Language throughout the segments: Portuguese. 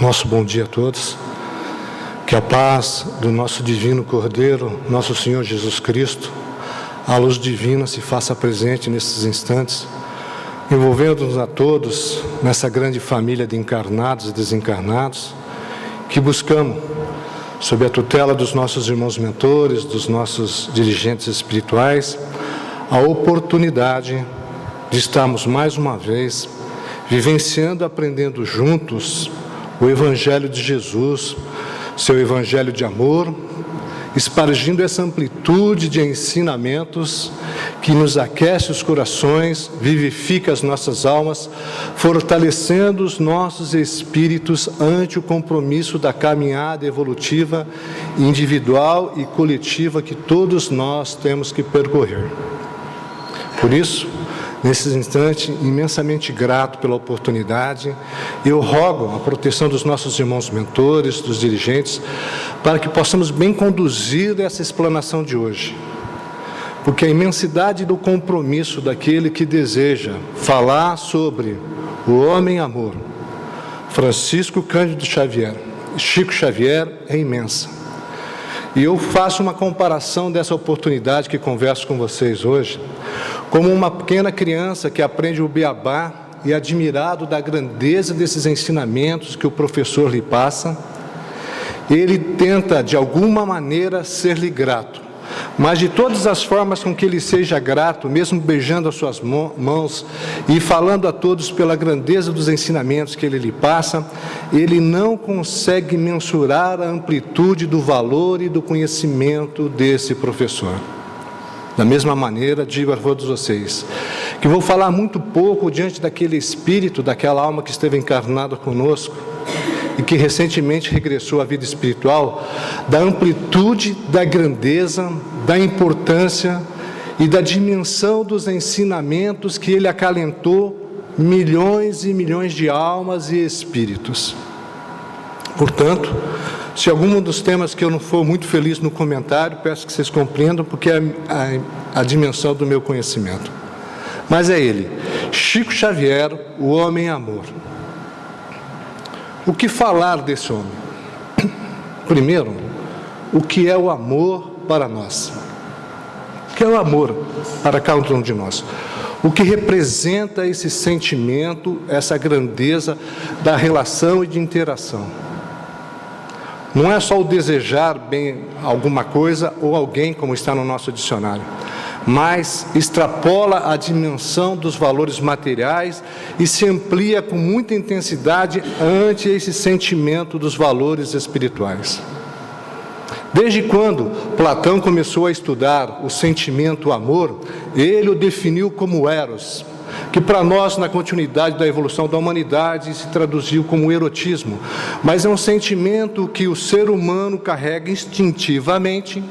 Nosso bom dia a todos. Que a paz do nosso divino Cordeiro, nosso Senhor Jesus Cristo, a luz divina se faça presente nesses instantes, envolvendo-nos a todos nessa grande família de encarnados e desencarnados, que buscamos, sob a tutela dos nossos irmãos mentores, dos nossos dirigentes espirituais, a oportunidade de estarmos mais uma vez vivenciando, aprendendo juntos o Evangelho de Jesus, seu Evangelho de amor, espargindo essa amplitude de ensinamentos que nos aquece os corações, vivifica as nossas almas, fortalecendo os nossos espíritos ante o compromisso da caminhada evolutiva, individual e coletiva que todos nós temos que percorrer. Por isso, nesse instante, imensamente grato pela oportunidade, eu rogo a proteção dos nossos irmãos mentores, dos dirigentes, para que possamos bem conduzir essa explanação de hoje. Porque a imensidade do compromisso daquele que deseja falar sobre o homem-amor, Francisco Cândido Xavier, Chico Xavier, é imensa. E eu faço uma comparação dessa oportunidade que converso com vocês hoje, como uma pequena criança que aprende o beabá e admirado da grandeza desses ensinamentos que o professor lhe passa, ele tenta, de alguma maneira, ser-lhe grato. Mas de todas as formas com que ele seja grato, mesmo beijando as suas mãos e falando a todos pela grandeza dos ensinamentos que ele lhe passa, ele não consegue mensurar a amplitude do valor e do conhecimento desse professor. Da mesma maneira, digo a todos vocês, que vou falar muito pouco diante daquele espírito, daquela alma que esteve encarnada conosco, e que recentemente regressou à vida espiritual, da amplitude, da grandeza, da importância e da dimensão dos ensinamentos que ele acalentou milhões e milhões de almas e espíritos. Portanto, se algum dos temas que eu não for muito feliz no comentário, peço que vocês compreendam, porque é a dimensão do meu conhecimento. Mas é ele, Chico Xavier, o homem-amor. O que falar desse homem? Primeiro, o que é o amor para nós? O que é o amor para cada um de nós? O que representa esse sentimento, essa grandeza da relação e de interação? Não é só o desejar bem alguma coisa ou alguém, como está no nosso dicionário, mas extrapola a dimensão dos valores materiais e se amplia com muita intensidade ante esse sentimento dos valores espirituais. Desde quando Platão começou a estudar o sentimento amor, ele o definiu como eros, que para nós, na continuidade da evolução da humanidade, se traduziu como erotismo, mas é um sentimento que o ser humano carrega instintivamente,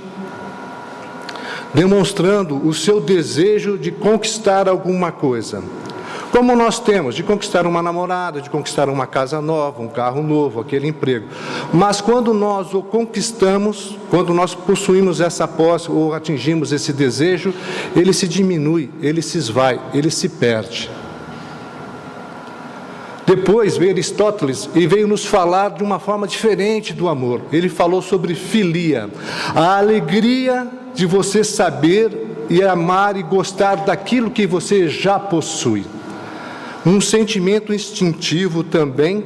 demonstrando o seu desejo de conquistar alguma coisa. Como nós temos, de conquistar uma namorada, de conquistar uma casa nova, um carro novo, aquele emprego. Mas quando nós o conquistamos, quando nós possuímos essa posse ou atingimos esse desejo, ele se diminui, ele se esvai, ele se perde. Depois veio Aristóteles e veio nos falar de uma forma diferente do amor. Ele falou sobre filia, a alegria de você saber e amar e gostar daquilo que você já possui. Um sentimento instintivo também,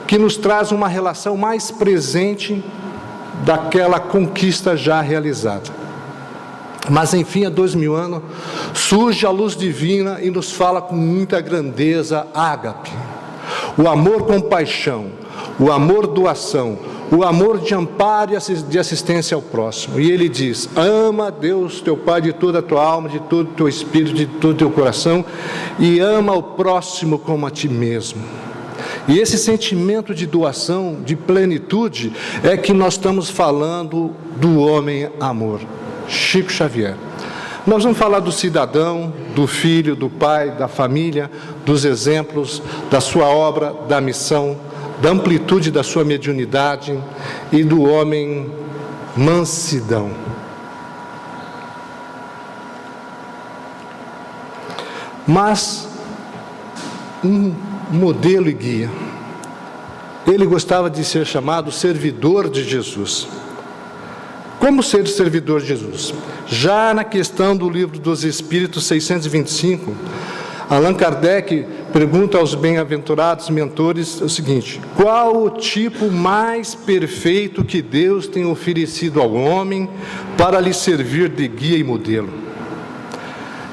que nos traz uma relação mais presente daquela conquista já realizada. Mas, enfim, há 2000 anos, surge a luz divina e nos fala com muita grandeza, ágape. O amor com paixão, o amor doação, o amor de amparo e de assistência ao próximo. E ele diz: ama Deus, teu Pai, de toda a tua alma, de todo o teu espírito, de todo o teu coração, e ama o próximo como a ti mesmo. E esse sentimento de doação, de plenitude, é que nós estamos falando do homem-amor, Chico Xavier. Nós vamos falar do cidadão, do filho, do pai, da família, dos exemplos, da sua obra, da missão, da amplitude da sua mediunidade e do homem mansidão. Mas um modelo e guia. ele gostava de ser chamado servidor de Jesus. Como ser servidor de Jesus? Já na questão do Livro dos Espíritos 625, Allan Kardec pergunta aos bem-aventurados mentores o seguinte: qual o tipo mais perfeito que Deus tem oferecido ao homem para lhe servir de guia e modelo?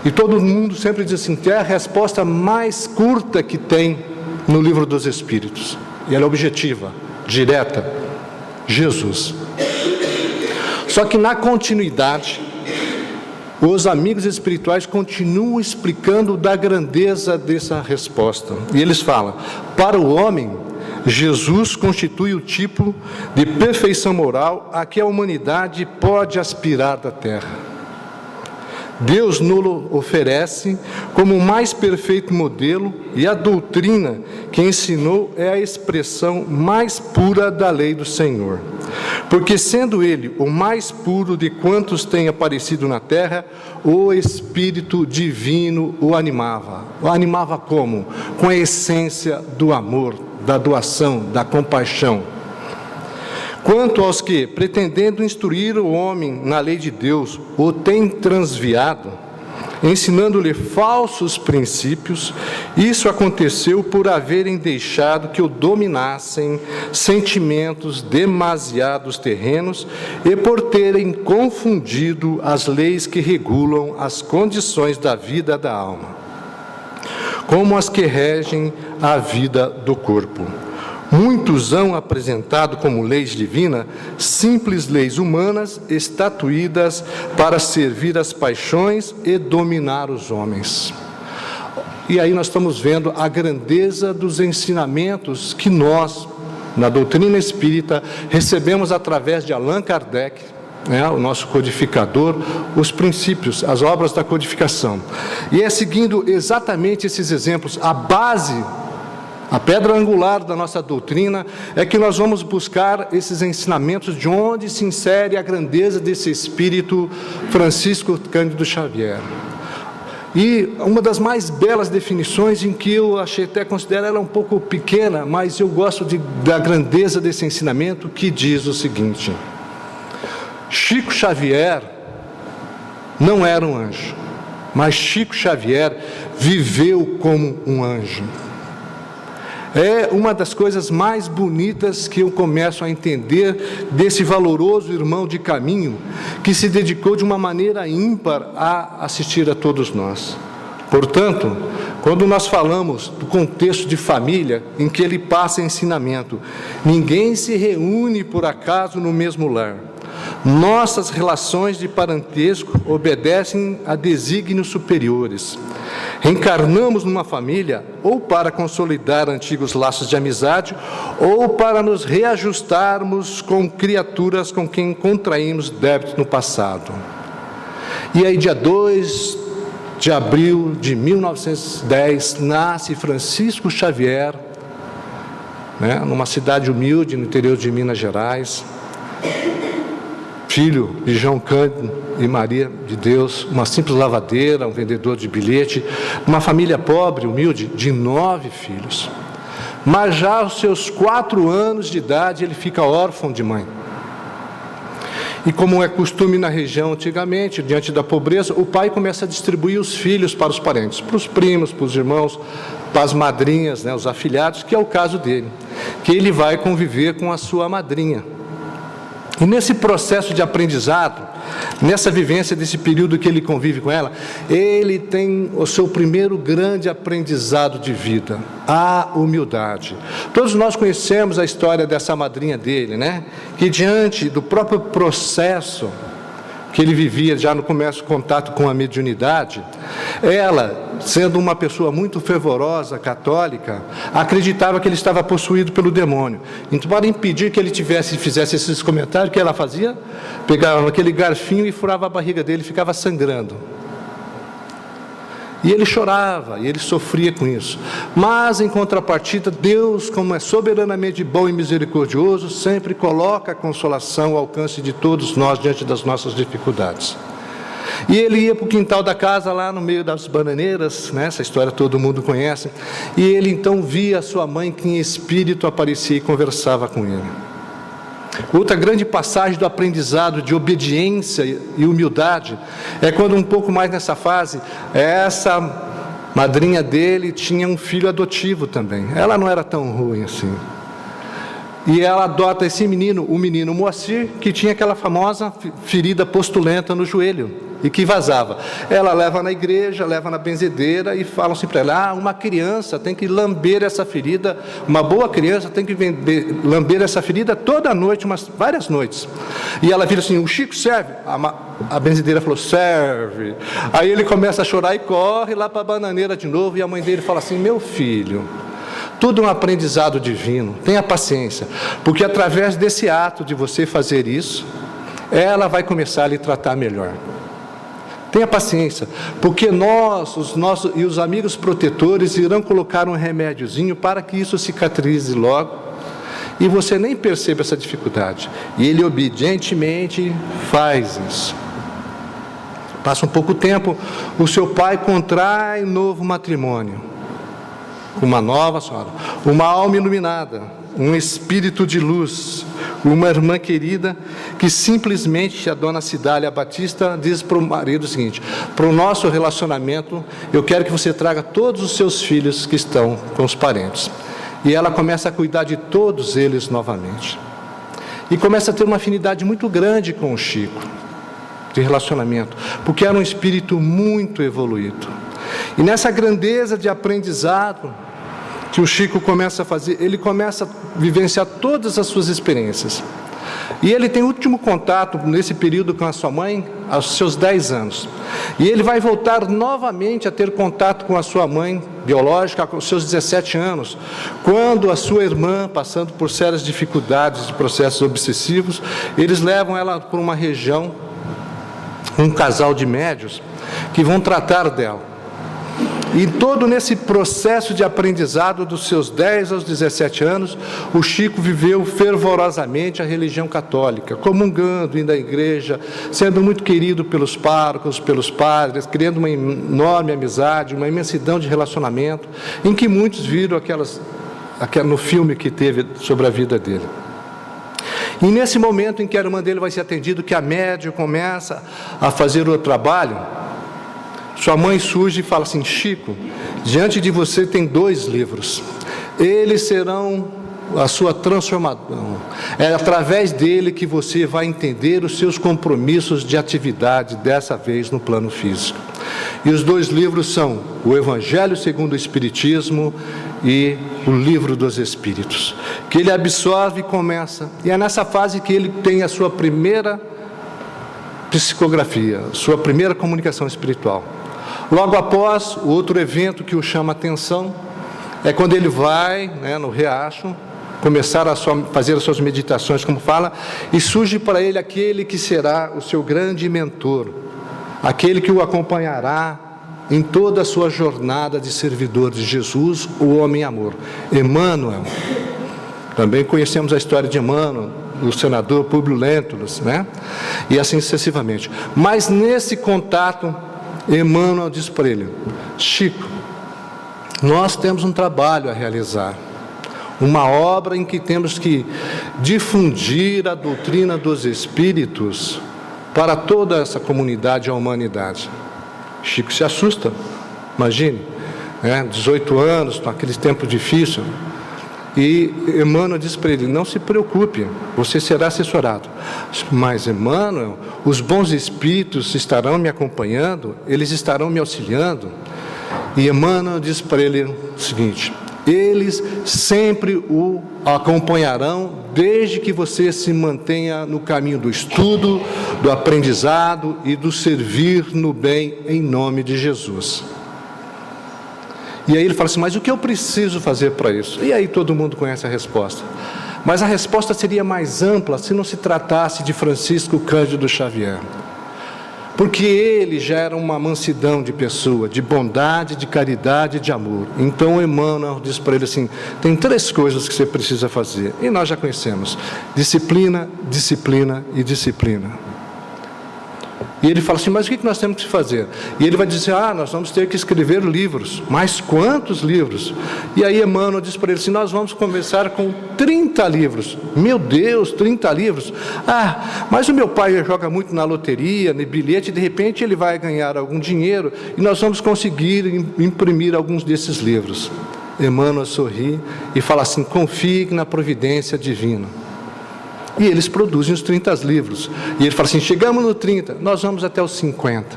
E todo mundo sempre diz assim, que é a resposta mais curta que tem no Livro dos Espíritos. E ela é objetiva, direta: Jesus. Só que na continuidade, os amigos espirituais continuam explicando da grandeza dessa resposta. E eles falam: para o homem, Jesus constitui o tipo de perfeição moral a que a humanidade pode aspirar da terra. Deus nos oferece como o mais perfeito modelo, e a doutrina que ensinou é a expressão mais pura da lei do Senhor. Porque sendo Ele o mais puro de quantos têm aparecido na terra, o Espírito Divino o animava. O animava como? Com a essência do amor, da doação, da compaixão. Quanto aos que, pretendendo instruir o homem na lei de Deus, o têm transviado, ensinando-lhe falsos princípios, isso aconteceu por haverem deixado que o dominassem sentimentos demasiados terrenos e por terem confundido as leis que regulam as condições da vida da alma, como as que regem a vida do corpo. Muitos hão apresentado como leis divinas simples leis humanas estatuídas para servir as paixões e dominar os homens. E aí nós estamos vendo a grandeza dos ensinamentos que nós, na doutrina espírita, recebemos através de Allan Kardec, o nosso codificador, os princípios, as obras da codificação. E é seguindo exatamente esses exemplos, a base, a pedra angular da nossa doutrina, é que nós vamos buscar esses ensinamentos de onde se insere a grandeza desse espírito Francisco Cândido Xavier. E uma das mais belas definições, em que eu achei até considero ela um pouco pequena, mas eu gosto da grandeza desse ensinamento, que diz o seguinte: Chico Xavier não era um anjo, mas Chico Xavier viveu como um anjo. É uma das coisas mais bonitas que eu começo a entender desse valoroso irmão de caminho, que se dedicou de uma maneira ímpar a assistir a todos nós. Portanto, quando nós falamos do contexto de família, em que ele passa ensinamento, ninguém se reúne por acaso no mesmo lar. Nossas relações de parentesco obedecem a desígnios superiores. Reencarnamos numa família ou para consolidar antigos laços de amizade, ou para nos reajustarmos com criaturas com quem contraímos débitos no passado. E aí, dia 2 de abril de 1910, nasce Francisco Xavier, numa cidade humilde no interior de Minas Gerais, filho de João Cândido e Maria de Deus, uma simples lavadeira, um vendedor de bilhete, uma família pobre, humilde, de 9 filhos. Mas já aos seus 4 anos de idade, ele fica órfão de mãe. E como é costume na região antigamente, diante da pobreza, o pai começa a distribuir os filhos para os parentes, para os primos, para os irmãos, para as madrinhas, os afilhados, que é o caso dele, que ele vai conviver com a sua madrinha. E nesse processo de aprendizado, nessa vivência desse período que ele convive com ela, ele tem o seu primeiro grande aprendizado de vida, a humildade. Todos nós conhecemos a história dessa madrinha dele, que diante do próprio processo que ele vivia já no começo do contato com a mediunidade, ela, sendo uma pessoa muito fervorosa, católica, acreditava que ele estava possuído pelo demônio. Então, para impedir que ele fizesse esses comentários, o que ela fazia? Pegava aquele garfinho e furava a barriga dele, ficava sangrando. E ele chorava, e ele sofria com isso. Mas, em contrapartida, Deus, como é soberanamente bom e misericordioso, sempre coloca a consolação ao alcance de todos nós diante das nossas dificuldades. E ele ia para o quintal da casa, lá no meio das bananeiras, né? Essa história todo mundo conhece. E ele então via a sua mãe, que em espírito aparecia e conversava com ele. Outra grande passagem do aprendizado de obediência e humildade é quando, um pouco mais nessa fase, essa madrinha dele tinha um filho adotivo também. Ela não era tão ruim assim. E ela adota esse menino, o menino Moacir, que tinha aquela famosa ferida postulenta no joelho e que vazava. Ela leva na igreja, leva na benzedeira e falam assim para ela: uma criança tem que lamber essa ferida, uma boa criança tem que lamber essa ferida toda noite, várias noites. E ela vira assim: o Chico serve? A benzedeira falou: serve. Aí ele começa a chorar e corre lá para a bananeira de novo, e a mãe dele fala assim: meu filho, tudo é um aprendizado divino, tenha paciência, porque através desse ato de você fazer isso, ela vai começar a lhe tratar melhor. Tenha paciência, porque nós, os amigos protetores irão colocar um remédiozinho para que isso cicatrize logo, e você nem perceba essa dificuldade. E ele obedientemente faz isso. Passa um pouco tempo, o seu pai contrai um novo matrimônio, uma nova senhora, uma alma iluminada, um espírito de luz, uma irmã querida, que simplesmente, a dona Cidália Batista diz para o marido o seguinte: para o nosso relacionamento, eu quero que você traga todos os seus filhos que estão com os parentes. E ela começa a cuidar de todos eles novamente. E começa a ter uma afinidade muito grande com o Chico, de relacionamento, porque era um espírito muito evoluído. E nessa grandeza de aprendizado que o Chico começa a fazer, ele começa a vivenciar todas as suas experiências. E ele tem o último contato nesse período com a sua mãe aos seus 10 anos. E ele vai voltar novamente a ter contato com a sua mãe biológica aos seus 17 anos, quando a sua irmã, passando por sérias dificuldades de processos obsessivos, eles levam ela para uma região, um casal de médios, que vão tratar dela. E todo nesse processo de aprendizado dos seus 10 aos 17 anos, o Chico viveu fervorosamente a religião católica, comungando, indo à igreja, sendo muito querido pelos párocos, pelos padres, criando uma enorme amizade, uma imensidão de relacionamento, em que muitos viram no filme que teve sobre a vida dele. E nesse momento em que a irmã dele vai ser atendida, que a médium começa a fazer o trabalho, sua mãe surge e fala assim: Chico, diante de você tem 2 livros, eles serão a sua transformação, é através dele que você vai entender os seus compromissos de atividade, dessa vez no plano físico. E os 2 livros são o Evangelho segundo o Espiritismo e o Livro dos Espíritos, que ele absorve e começa, e é nessa fase que ele tem a sua primeira psicografia, sua primeira comunicação espiritual. Logo após, o outro evento que o chama a atenção é quando ele vai, no riacho, começar a fazer as suas meditações, como fala, e surge para ele aquele que será o seu grande mentor, aquele que o acompanhará em toda a sua jornada de servidor de Jesus, o homem-amor, Emmanuel. Também conhecemos a história de Emmanuel, o senador Públio Lentulus, e assim sucessivamente. Mas nesse contato, Emmanuel diz para ele: Chico, nós temos um trabalho a realizar, uma obra em que temos que difundir a doutrina dos Espíritos para toda essa comunidade, a humanidade. Chico se assusta, imagine, 18 anos, naquele tempo difícil. E Emmanuel diz para ele: não se preocupe, você será assessorado. Mas Emmanuel, os bons espíritos estarão me acompanhando, eles estarão me auxiliando. E Emmanuel diz para ele o seguinte: eles sempre o acompanharão, desde que você se mantenha no caminho do estudo, do aprendizado e do servir no bem, em nome de Jesus. E aí ele fala assim: mas o que eu preciso fazer para isso? E aí todo mundo conhece a resposta. Mas a resposta seria mais ampla se não se tratasse de Francisco Cândido Xavier. Porque ele já era uma mansidão de pessoa, de bondade, de caridade, de amor. Então Emmanuel diz para ele assim: tem 3 coisas que você precisa fazer. E nós já conhecemos: disciplina, disciplina e disciplina. E ele fala assim, mas o que nós temos que fazer? E ele vai dizer, nós vamos ter que escrever livros. Mas quantos livros? E aí Emmanuel diz para ele assim, nós vamos começar com 30 livros. Meu Deus, 30 livros? Mas o meu pai joga muito na loteria, no bilhete, de repente ele vai ganhar algum dinheiro e nós vamos conseguir imprimir alguns desses livros. Emmanuel sorri e fala assim, confie na providência divina. E eles produzem os 30 livros. E ele fala assim, chegamos no 30, nós vamos até os 50.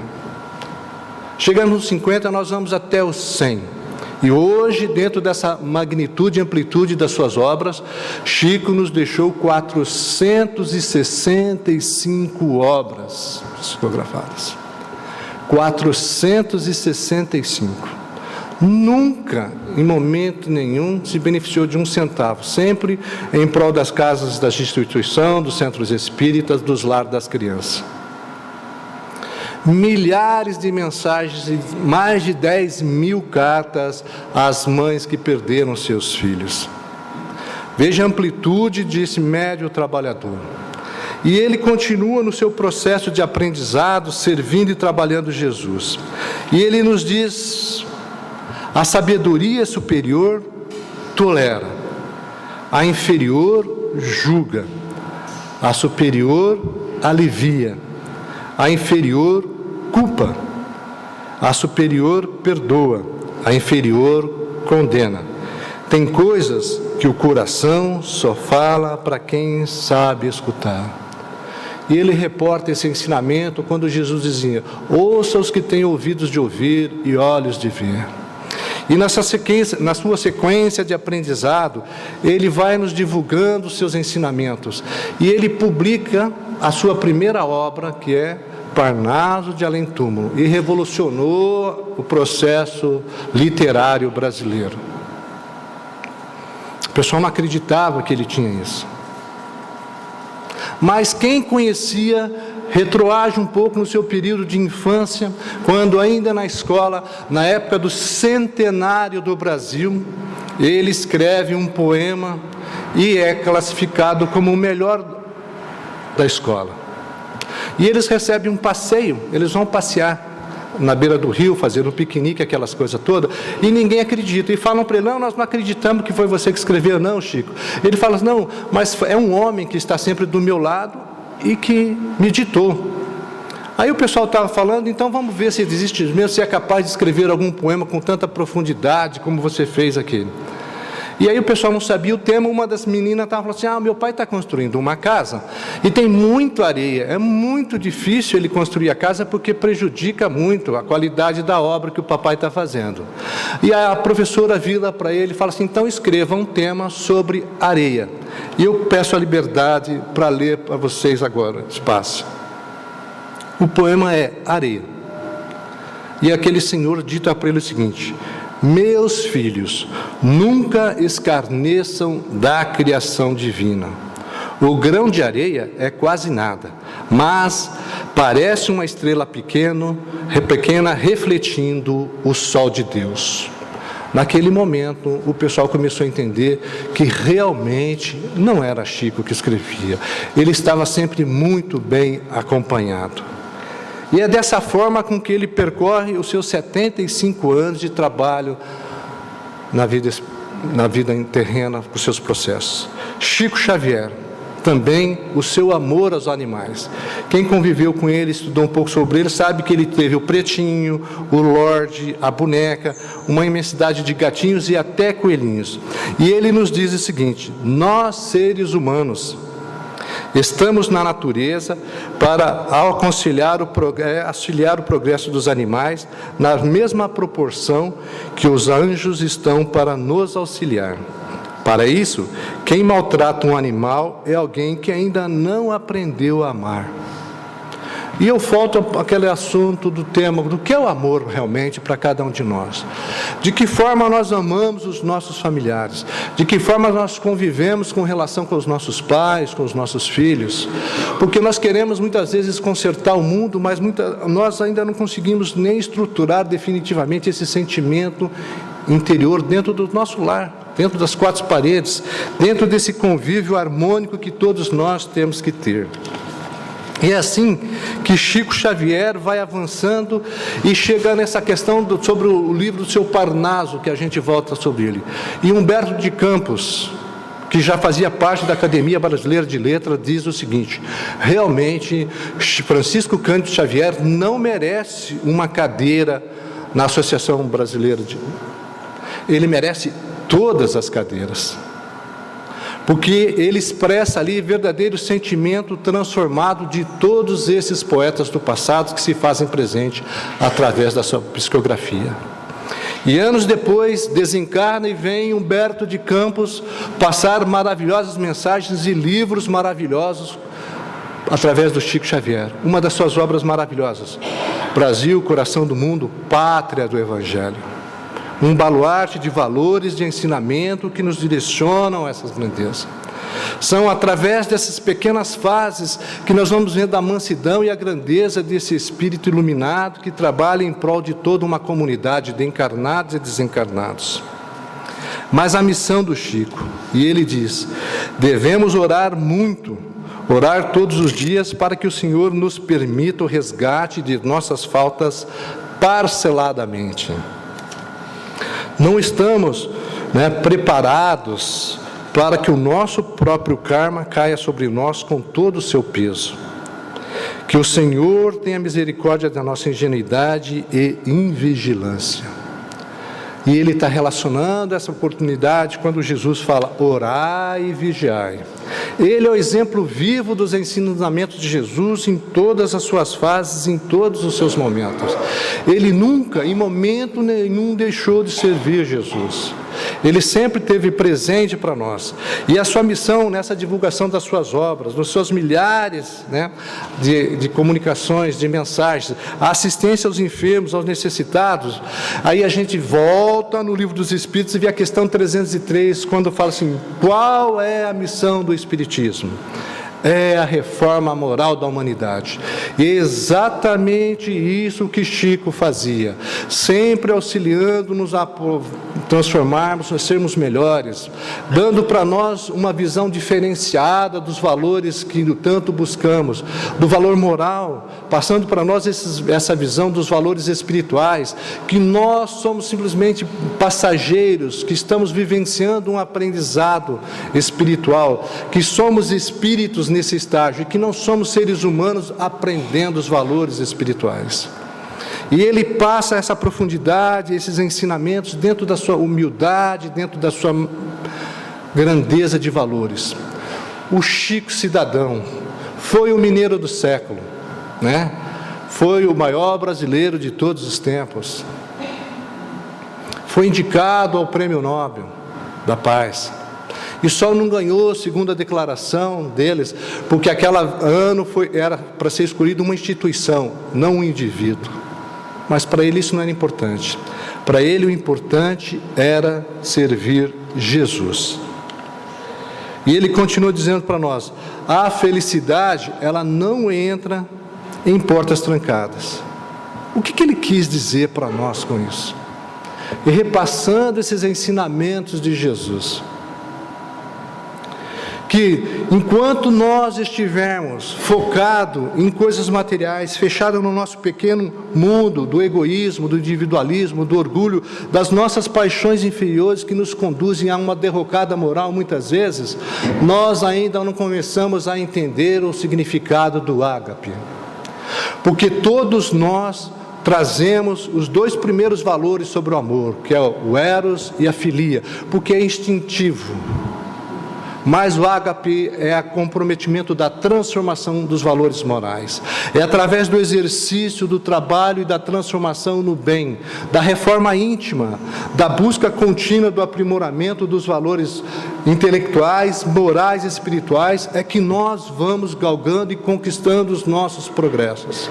Chegamos nos 50, nós vamos até os 100. E hoje, dentro dessa magnitude e amplitude das suas obras, Chico nos deixou 465 obras psicografadas. 465. Nunca, em momento nenhum, se beneficiou de um centavo, sempre em prol das casas da instituição, dos centros espíritas, dos lares das crianças. Milhares de mensagens e mais de 10 mil cartas às mães que perderam seus filhos. Veja a amplitude desse médio trabalhador. E ele continua no seu processo de aprendizado, servindo e trabalhando Jesus. E ele nos diz... A sabedoria superior tolera, a inferior julga, a superior alivia, a inferior culpa, a superior perdoa, a inferior condena. Tem coisas que o coração só fala para quem sabe escutar. E ele reporta esse ensinamento quando Jesus dizia, ouça os que têm ouvidos de ouvir e olhos de ver. E na sua sequência de aprendizado, ele vai nos divulgando os seus ensinamentos. E ele publica a sua primeira obra, que é Parnaso de Além Túmulo, e revolucionou o processo literário brasileiro. O pessoal não acreditava que ele tinha isso. Mas quem conhecia, retroage um pouco no seu período de infância, quando ainda na escola, na época do centenário do Brasil, ele escreve um poema e é classificado como o melhor da escola. E eles recebem um passeio, eles vão passear na beira do rio, fazer um piquenique, aquelas coisas todas, e ninguém acredita. E falam para ele, não, nós não acreditamos que foi você que escreveu, não, Chico. Ele fala, não, mas é um homem que está sempre do meu lado, e que me ditou. Aí o pessoal estava falando, então vamos ver se existe mesmo, se é capaz de escrever algum poema com tanta profundidade como você fez aquele. E aí o pessoal não sabia o tema, uma das meninas estava falando assim, meu pai está construindo uma casa e tem muita areia, é muito difícil ele construir a casa porque prejudica muito a qualidade da obra que o papai está fazendo. E a professora vira para ele e fala assim, então escreva um tema sobre areia. E eu peço a liberdade para ler para vocês agora, espaço. O poema é Areia. E aquele senhor dita para ele o seguinte, meus filhos, nunca escarneçam da criação divina. O grão de areia é quase nada, mas parece uma estrela pequena refletindo o sol de Deus. Naquele momento, o pessoal começou a entender que realmente não era Chico que escrevia. Ele estava sempre muito bem acompanhado. E é dessa forma com que ele percorre os seus 75 anos de trabalho na vida terrena, com seus processos. Chico Xavier, também o seu amor aos animais. Quem conviveu com ele, estudou um pouco sobre ele, sabe que ele teve o pretinho, o Lorde, a boneca, uma imensidade de gatinhos e até coelhinhos. E ele nos diz o seguinte, nós seres humanos, estamos na natureza para auxiliar o progresso dos animais na mesma proporção que os anjos estão para nos auxiliar. Para isso, quem maltrata um animal é alguém que ainda não aprendeu a amar. E eu volto àquele assunto do tema, do que é o amor realmente para cada um de nós. De que forma nós amamos os nossos familiares, de que forma nós convivemos com relação com os nossos pais, com os nossos filhos. Porque nós queremos muitas vezes consertar o mundo, mas nós ainda não conseguimos nem estruturar definitivamente esse sentimento interior dentro do nosso lar, dentro das quatro paredes, dentro desse convívio harmônico que todos nós temos que ter. E é assim que Chico Xavier vai avançando e chega nessa questão sobre o livro do seu Parnaso, que a gente volta sobre ele. E Humberto de Campos, que já fazia parte da Academia Brasileira de Letras, diz o seguinte: realmente, Francisco Cândido Xavier não merece uma cadeira na Associação Brasileira Ele merece todas as cadeiras, porque ele expressa ali verdadeiro sentimento transformado de todos esses poetas do passado que se fazem presente através da sua psicografia. E anos depois, desencarna e vem Humberto de Campos passar maravilhosas mensagens e livros maravilhosos através do Chico Xavier. Uma das suas obras maravilhosas, Brasil, Coração do Mundo, Pátria do Evangelho. Um baluarte de valores de ensinamento que nos direcionam a essas grandezas. São através dessas pequenas fases que nós vamos vendo a mansidão e a grandeza desse espírito iluminado que trabalha em prol de toda uma comunidade de encarnados e desencarnados. Mas a missão do Chico, e ele diz: devemos orar muito, orar todos os dias para que o Senhor nos permita o resgate de nossas faltas parceladamente. Não estamos preparados para que o nosso próprio karma caia sobre nós com todo o seu peso. Que o Senhor tenha misericórdia da nossa ingenuidade e invigilância. E ele está relacionando essa oportunidade quando Jesus fala: orai e vigiai. Ele é o exemplo vivo dos ensinamentos de Jesus em todas as suas fases, em todos os seus momentos. Ele nunca, em momento nenhum, deixou de servir Jesus. Ele sempre esteve presente para nós. E a sua missão nessa divulgação das suas obras, nos seus milhares de comunicações, de mensagens, a assistência aos enfermos, aos necessitados, aí a gente volta no Livro dos Espíritos e vê a questão 303, quando fala assim: qual é a missão do Espiritismo? É a reforma moral da humanidade. E é exatamente isso que Chico fazia, sempre auxiliando-nos a transformarmos, a sermos melhores, dando para nós uma visão diferenciada dos valores que tanto buscamos, do valor moral, passando para nós essa visão dos valores espirituais, que nós somos simplesmente passageiros, que estamos vivenciando um aprendizado espiritual, que somos espíritos nesse estágio e que não somos seres humanos aprendendo os valores espirituais. E ele passa essa profundidade, esses ensinamentos dentro da sua humildade, dentro da sua grandeza de valores. O Chico cidadão foi o mineiro do século, foi o maior brasileiro de todos os tempos, foi indicado ao Prêmio Nobel da Paz. E só não ganhou, segundo a declaração deles, porque aquele ano era para ser escolhido uma instituição, não um indivíduo. Mas para ele isso não era importante. Para ele o importante era servir Jesus. E ele continua dizendo para nós: a felicidade, ela não entra em portas trancadas. O que ele quis dizer para nós com isso? E repassando esses ensinamentos de Jesus, que enquanto nós estivermos focados em coisas materiais, fechados no nosso pequeno mundo do egoísmo, do individualismo, do orgulho, das nossas paixões inferiores que nos conduzem a uma derrocada moral muitas vezes, nós ainda não começamos a entender o significado do ágape. Porque todos nós trazemos os dois primeiros valores sobre o amor, que é o eros e a filia, porque é instintivo. Mas o ágape é o comprometimento da transformação dos valores morais. É através do exercício, do trabalho e da transformação no bem, da reforma íntima, da busca contínua do aprimoramento dos valores intelectuais, morais e espirituais, é que nós vamos galgando e conquistando os nossos progressos.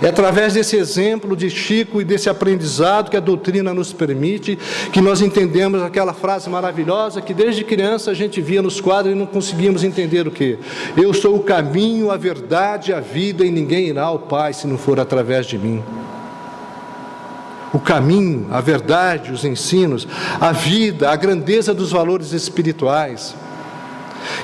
É através desse exemplo de Chico e desse aprendizado que a doutrina nos permite, que nós entendemos aquela frase maravilhosa que desde criança a gente via nos quadros e não conseguíamos entender o quê? Eu sou o caminho, a verdade, a vida, e ninguém irá ao Pai se não for através de mim. O caminho, a verdade, os ensinos, a vida, a grandeza dos valores espirituais.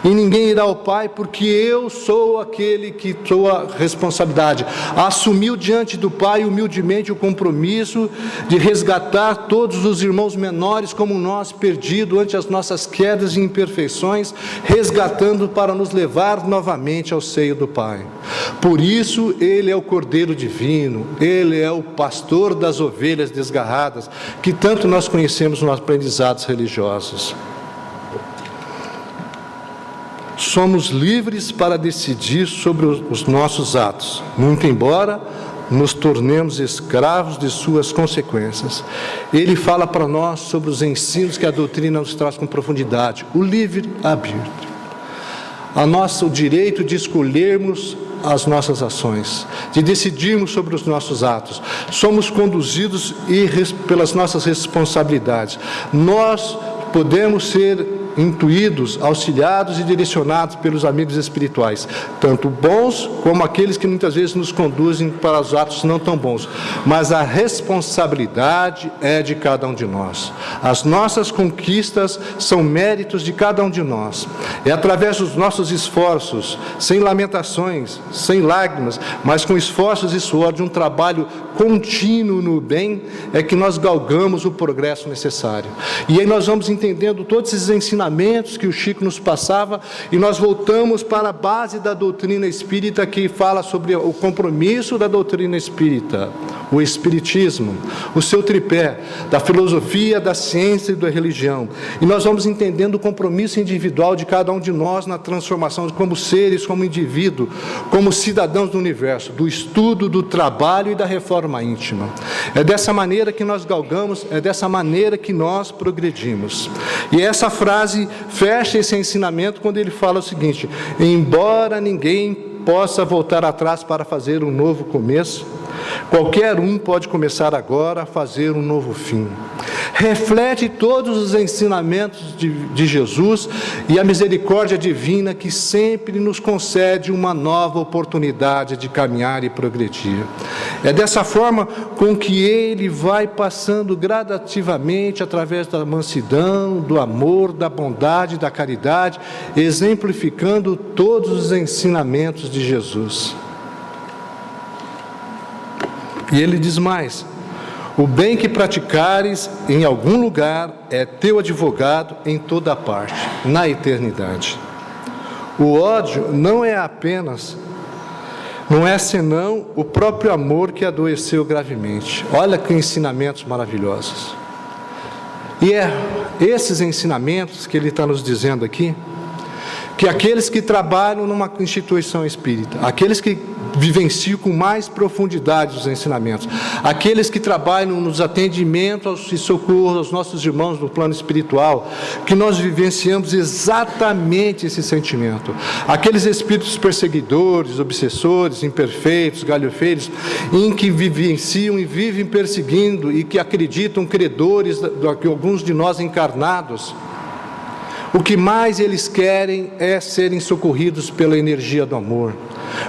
E ninguém irá ao Pai, porque eu sou aquele que sou a responsabilidade. Assumiu diante do Pai humildemente o compromisso de resgatar todos os irmãos menores como nós, perdidos ante as nossas quedas e imperfeições, resgatando para nos levar novamente ao seio do Pai. Por isso, Ele é o Cordeiro Divino, Ele é o pastor das ovelhas desgarradas, que tanto nós conhecemos nos aprendizados religiosos. Somos livres para decidir sobre os nossos atos, muito embora nos tornemos escravos de suas consequências. Ele fala para nós sobre os ensinos que a doutrina nos traz com profundidade, o livre-arbítrio, o direito de escolhermos as nossas ações, de decidirmos sobre os nossos atos. Somos conduzidos pelas nossas responsabilidades. Nós podemos ser intuídos, auxiliados e direcionados pelos amigos espirituais, tanto bons como aqueles que muitas vezes nos conduzem para os atos não tão bons, mas a responsabilidade é de cada um de nós. As nossas conquistas são méritos de cada um de nós. É através dos nossos esforços, sem lamentações, sem lágrimas, mas com esforços e suor de um trabalho contínuo no bem, é que nós galgamos o progresso necessário. E aí nós vamos entendendo todos esses ensinamentos que o Chico nos passava, e nós voltamos para a base da doutrina espírita, que fala sobre o compromisso da doutrina espírita, o espiritismo, o seu tripé, da filosofia, da ciência e da religião. E nós vamos entendendo o compromisso individual de cada um de nós na transformação como seres, como indivíduo, como cidadãos do universo, do estudo, do trabalho e da reforma íntima. É dessa maneira que nós galgamos, é dessa maneira que nós progredimos. E essa frase fecha esse ensinamento quando ele fala o seguinte: embora ninguém possa voltar atrás para fazer um novo começo, qualquer um pode começar agora a fazer um novo fim. Reflete todos os ensinamentos de Jesus e a misericórdia divina que sempre nos concede uma nova oportunidade de caminhar e progredir. É dessa forma com que Ele vai passando gradativamente através da mansidão, do amor, da bondade, da caridade, exemplificando todos os ensinamentos de Jesus. E Ele diz mais: o bem que praticares em algum lugar é teu advogado em toda parte, na eternidade. O ódio não é senão o próprio amor que adoeceu gravemente. Olha que ensinamentos maravilhosos. E é esses ensinamentos que ele está nos dizendo aqui, que aqueles que trabalham numa instituição espírita, aqueles que vivenciam com mais profundidade os ensinamentos, aqueles que trabalham nos atendimentos e socorros aos nossos irmãos no plano espiritual, que nós vivenciamos exatamente esse sentimento. Aqueles espíritos perseguidores, obsessores, imperfeitos, galhofeiros, em que vivenciam e vivem perseguindo e que acreditam credores de alguns de nós encarnados, o que mais eles querem é serem socorridos pela energia do amor,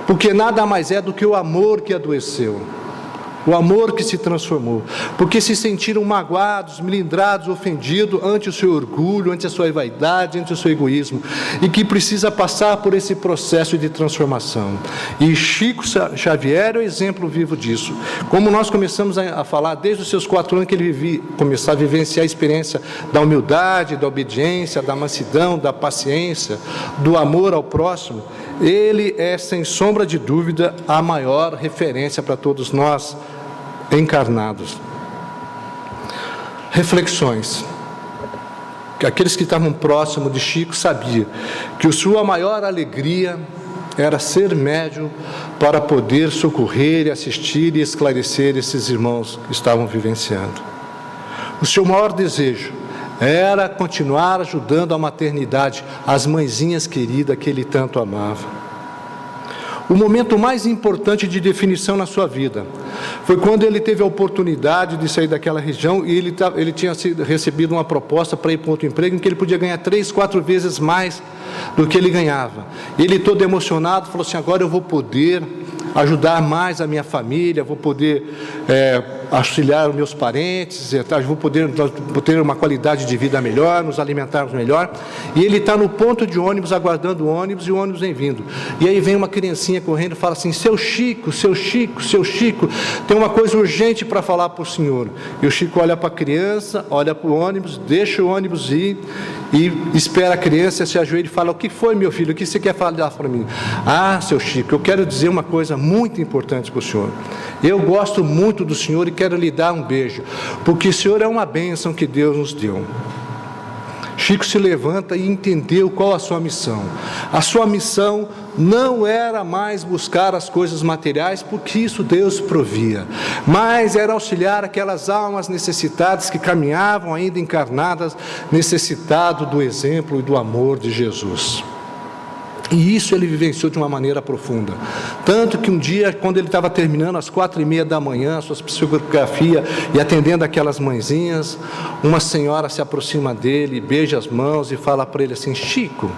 porque nada mais é do que o amor que adoeceu, o amor que se transformou, porque se sentiram magoados, melindrados, ofendidos ante o seu orgulho, ante a sua vaidade, ante o seu egoísmo, e que precisa passar por esse processo de transformação. E Chico Xavier é o exemplo vivo disso. Como nós começamos a falar desde os seus 4 anos, que ele começou a vivenciar a experiência da humildade, da obediência, da mansidão, da paciência, do amor ao próximo, ele é, sem sombra de dúvida, a maior referência para todos nós encarnados. Reflexões. Aqueles que estavam próximos de Chico sabiam que a sua maior alegria era ser médium para poder socorrer, assistir e esclarecer esses irmãos que estavam vivenciando. O seu maior desejo era continuar ajudando a maternidade, as mãezinhas queridas que ele tanto amava. O momento mais importante de definição na sua vida foi quando ele teve a oportunidade de sair daquela região e ele tinha recebido uma proposta para ir para outro emprego em que ele podia ganhar 3, 4 vezes mais do que ele ganhava. Ele, todo emocionado, falou assim: agora eu vou poder ajudar mais a minha família, vou poder auxiliar os meus parentes, vou poder ter uma qualidade de vida melhor, nos alimentarmos melhor. E ele está no ponto de ônibus, aguardando o ônibus, e o ônibus vem vindo. E aí vem uma criancinha correndo e fala assim: seu Chico, tem uma coisa urgente para falar para o senhor. E o Chico olha para a criança, olha para o ônibus, deixa o ônibus ir e espera a criança, se ajoelha e fala: o que foi, meu filho? O que você quer falar para mim? Ah, seu Chico, eu quero dizer uma coisa muito importante para o senhor. Eu gosto muito do senhor e quero lhe dar um beijo, porque o senhor é uma bênção que Deus nos deu. Chico se levanta e entendeu qual a sua missão. A sua missão não era mais buscar as coisas materiais, porque isso Deus provia, mas era auxiliar aquelas almas necessitadas que caminhavam ainda encarnadas, necessitado do exemplo e do amor de Jesus. E isso ele vivenciou de uma maneira profunda. Tanto que um dia, quando ele estava terminando às 4h30 da manhã, a sua psicografia, e atendendo aquelas mãezinhas, uma senhora se aproxima dele, beija as mãos e fala para ele assim: Chico,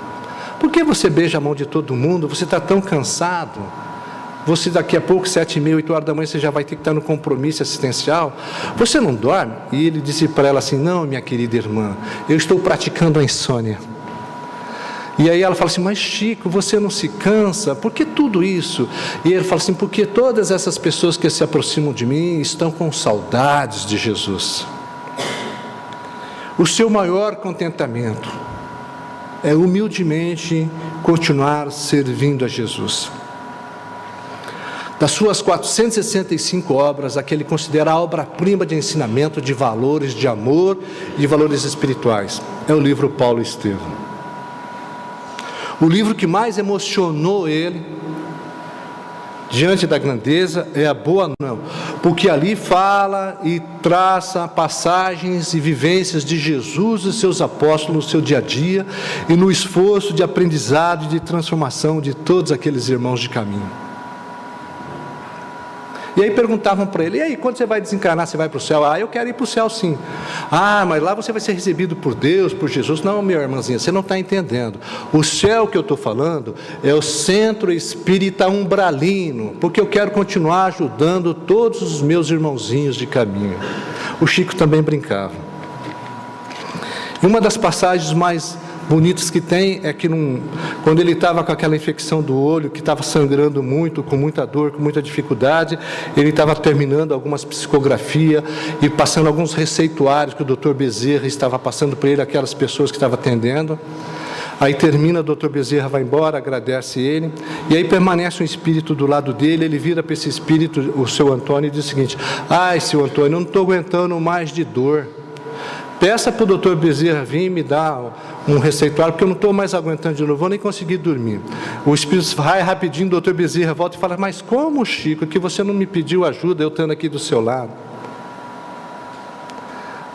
por que você beija a mão de todo mundo? Você está tão cansado. Você daqui a pouco, 7h30, 8h da manhã, você já vai ter que estar no compromisso assistencial. Você não dorme? E ele disse para ela assim: não, minha querida irmã, eu estou praticando a insônia. E aí ela fala assim: mas Chico, você não se cansa? Por que tudo isso? E ele fala assim: porque todas essas pessoas que se aproximam de mim estão com saudades de Jesus. O seu maior contentamento é humildemente continuar servindo a Jesus. Das suas 465 obras, a que ele considera a obra-prima de ensinamento de valores de amor e de valores espirituais, é o livro Paulo e Estevão. O livro que mais emocionou ele, diante da grandeza, é a Boa Nova, porque ali fala e traça passagens e vivências de Jesus e seus apóstolos no seu dia a dia e no esforço de aprendizado e de transformação de todos aqueles irmãos de caminho. E aí perguntavam para ele: e aí, quando você vai desencarnar, você vai para o céu? Ah, eu quero ir para o céu sim. Ah, mas lá você vai ser recebido por Deus, por Jesus. Não, minha irmãzinha, você não está entendendo. O céu que eu estou falando é o centro espírita umbralino, porque eu quero continuar ajudando todos os meus irmãozinhos de caminho. O Chico também brincava. E uma das passagens mais bonitas que tem é que quando ele estava com aquela infecção do olho, que estava sangrando muito, com muita dor, com muita dificuldade, ele estava terminando algumas psicografias e passando alguns receituários que o Dr. Bezerra estava passando para ele, aquelas pessoas que estava atendendo. Aí termina, o Dr. Bezerra vai embora, agradece ele, e aí permanece um espírito do lado dele. Ele vira para esse espírito, o seu Antônio, e diz o seguinte: ai, seu Antônio, eu não estou aguentando mais de dor. Peça para o Dr. Bezerra vir me dar um receituário, porque eu não estou mais aguentando de novo, vou nem conseguir dormir. O espírito vai rapidinho, o Dr. Bezerra volta e fala: mas como, Chico, que você não me pediu ajuda, eu estando aqui do seu lado?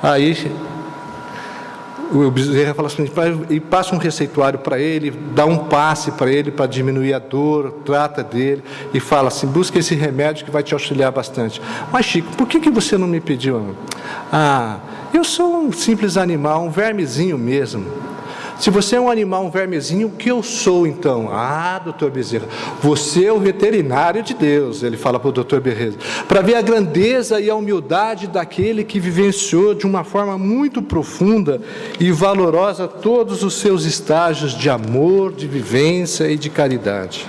Aí o Bezerra fala assim, e passa um receituário para ele, dá um passe para ele para diminuir a dor, trata dele e fala assim: busca esse remédio que vai te auxiliar bastante. Mas Chico, por que você não me pediu? Ah, eu sou um simples animal, um vermezinho mesmo. Se você é um animal, um vermezinho, o que eu sou então? Ah, doutor Bezerra, você é o veterinário de Deus, ele fala para o doutor Bezerra, para ver a grandeza e a humildade daquele que vivenciou de uma forma muito profunda e valorosa todos os seus estágios de amor, de vivência e de caridade.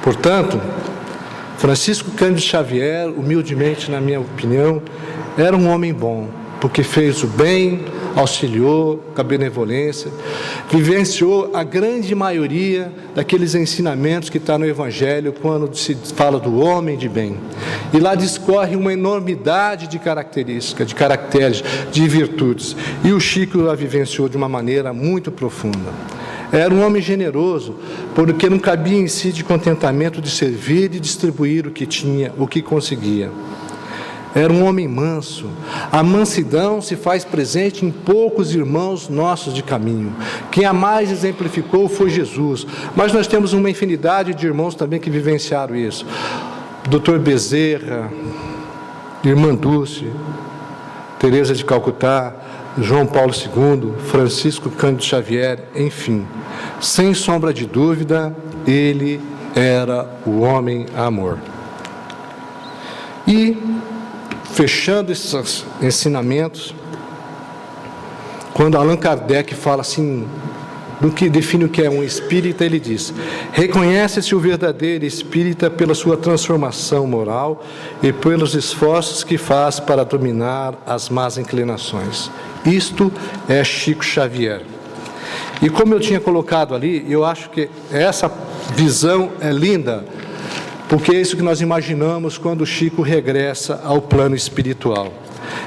Portanto, Francisco Cândido Xavier, humildemente, na minha opinião, era um homem bom, porque fez o bem, auxiliou com a benevolência, vivenciou a grande maioria daqueles ensinamentos que está no Evangelho, quando se fala do homem de bem. E lá discorre uma enormidade de características, de caracteres, de virtudes. E o Chico a vivenciou de uma maneira muito profunda. Era um homem generoso, porque não cabia em si de contentamento de servir e distribuir o que tinha, o que conseguia. Era um homem manso. A mansidão se faz presente em poucos irmãos nossos de caminho. Quem a mais exemplificou foi Jesus. Mas nós temos uma infinidade de irmãos também que vivenciaram isso. Dr. Bezerra, Irmã Dulce, Teresa de Calcutá, João Paulo II, Francisco Cândido Xavier, enfim. Sem sombra de dúvida, ele era o homem amor. E, fechando esses ensinamentos, quando Allan Kardec fala assim, do que define o que é um espírita, ele diz: reconhece-se o verdadeiro espírita pela sua transformação moral e pelos esforços que faz para dominar as más inclinações. Isto é Chico Xavier. E como eu tinha colocado ali, eu acho que essa visão é linda, porque é isso que nós imaginamos quando o Chico regressa ao plano espiritual.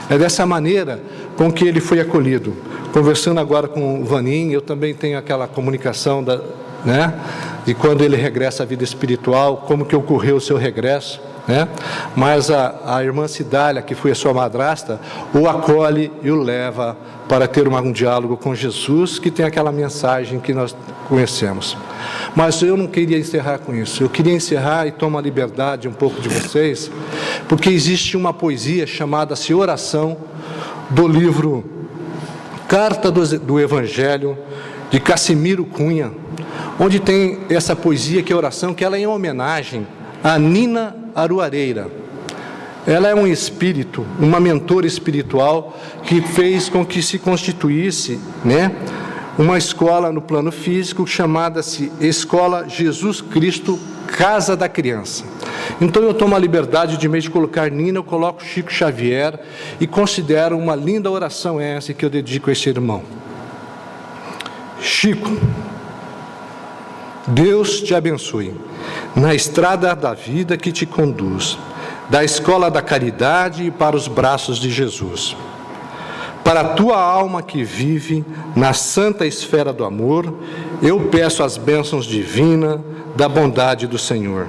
É dessa maneira com que ele foi acolhido. Conversando agora com o Vanin, eu também tenho aquela comunicação de quando ele regressa à vida espiritual, como que ocorreu o seu regresso, né? Mas a irmã Cidália, que foi a sua madrasta, o acolhe e o leva para ter um diálogo com Jesus, que tem aquela mensagem que nós conhecemos. Mas eu não queria encerrar com isso. Eu queria encerrar e tomar a liberdade um pouco de vocês, porque existe uma poesia chamada-se Oração, do livro Carta do Evangelho, de Cassimiro Cunha, onde tem essa poesia que é oração, que ela é em homenagem a Nina Aruareira. Ela é um espírito, uma mentora espiritual que fez com que se constituísse, uma escola no plano físico chamada-se Escola Jesus Cristo Casa da Criança. Então eu tomo a liberdade de, em vez de colocar Nina, eu coloco Chico Xavier e considero uma linda oração essa que eu dedico a esse irmão. Chico, Deus te abençoe na estrada da vida que te conduz, da escola da caridade e para os braços de Jesus. Para a tua alma que vive na santa esfera do amor, eu peço as bênçãos divinas da bondade do Senhor.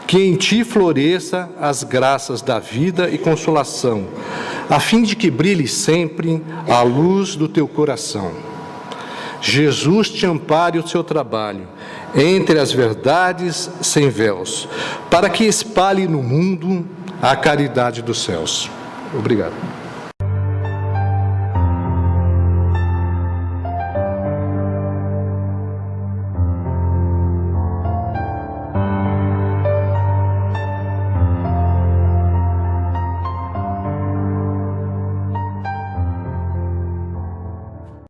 Que em ti floresça as graças da vida e consolação, a fim de que brilhe sempre a luz do teu coração. Jesus te ampare o seu trabalho, entre as verdades sem véus, para que espalhe no mundo a caridade dos céus. Obrigado.